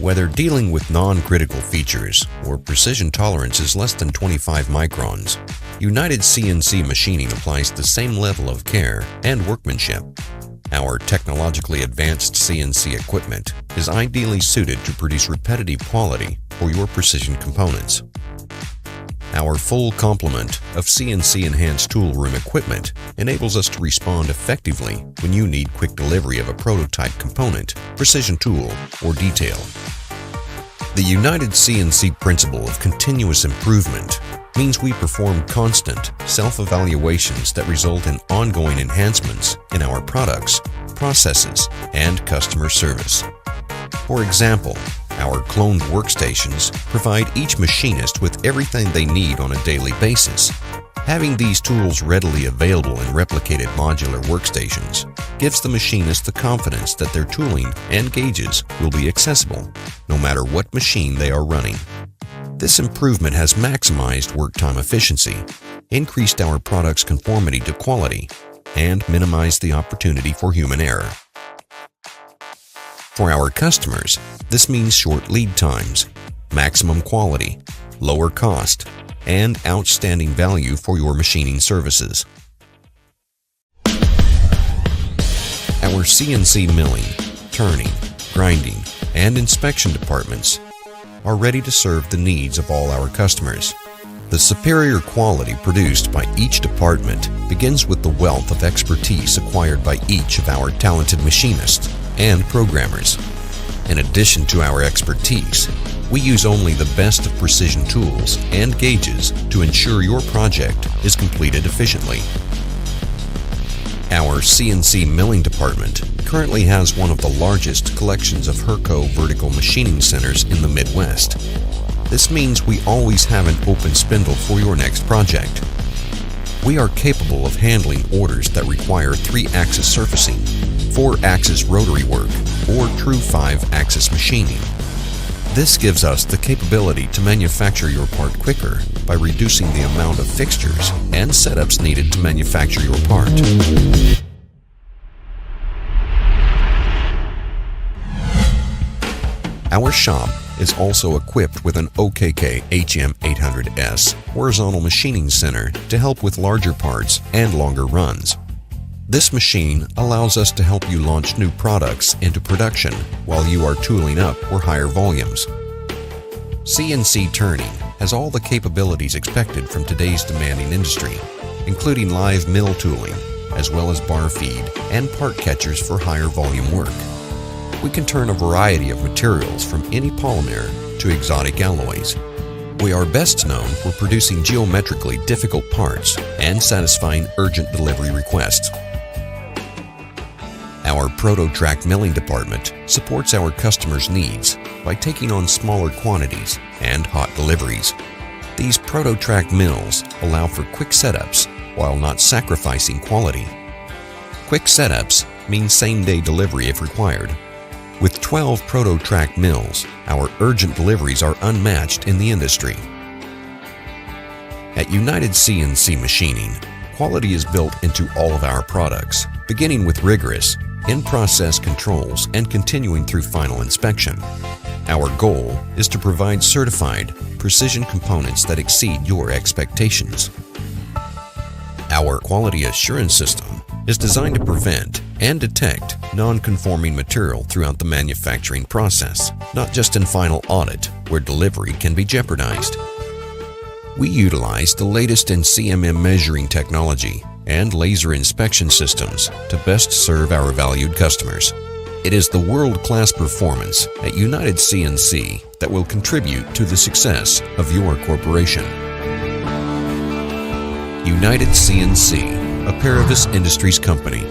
Whether dealing with non-critical features or precision tolerances less than 25 microns, United CNC Machining applies the same level of care and workmanship. Our technologically advanced CNC equipment is ideally suited to produce repetitive quality for your precision components. Our full complement of CNC-enhanced tool room equipment enables us to respond effectively when you need quick delivery of a prototype component, precision tool, or detail. The United CNC principle of continuous improvement means we perform constant self-evaluations that result in ongoing enhancements in our products, processes, and customer service. For example, our cloned workstations provide each machinist with everything they need on a daily basis. Having these tools readily available in replicated modular workstations gives the machinist the confidence that their tooling and gauges will be accessible, no matter what machine they are running. This improvement has maximized work time efficiency, increased our product's conformity to quality, and minimized the opportunity for human error. For our customers, this means short lead times, maximum quality, lower cost, and outstanding value for your machining services. Our CNC milling, turning, grinding, and inspection departments are ready to serve the needs of all our customers. The superior quality produced by each department begins with the wealth of expertise acquired by each of our talented machinists and programmers. In addition to our expertise, we use only the best of precision tools and gauges to ensure your project is completed efficiently. Our CNC milling department currently has one of the largest collections of Herco vertical machining centers in the Midwest. This means we always have an open spindle for your next project. We are capable of handling orders that require 3-axis surfacing, 4-axis rotary work, or true 5-axis machining. This gives us the capability to manufacture your part quicker by reducing the amount of fixtures and setups needed to manufacture your part. Our shop is also equipped with an OKK HM800S horizontal machining center to help with larger parts and longer runs. This machine allows us to help you launch new products into production while you are tooling up for higher volumes. CNC turning has all the capabilities expected from today's demanding industry, including live mill tooling, as well as bar feed and part catchers for higher volume work. We can turn a variety of materials from any polymer to exotic alloys. We are best known for producing geometrically difficult parts and satisfying urgent delivery requests. Our ProtoTrack milling department supports our customers' needs by taking on smaller quantities and hot deliveries. These ProtoTrack mills allow for quick setups while not sacrificing quality. Quick setups mean same-day delivery if required. With 12 ProtoTrack mills, our urgent deliveries are unmatched in the industry. At United CNC Machining, quality is built into all of our products, beginning with rigorous, in-process controls and continuing through final inspection. Our goal is to provide certified, precision components that exceed your expectations. Our quality assurance system is designed to prevent and detect non-conforming material throughout the manufacturing process, not just in final audit, where delivery can be jeopardized. We utilize the latest in CMM measuring technology and laser inspection systems to best serve our valued customers. It is the world-class performance at United CNC that will contribute to the success of your corporation. United CNC, a Paravis Industries company.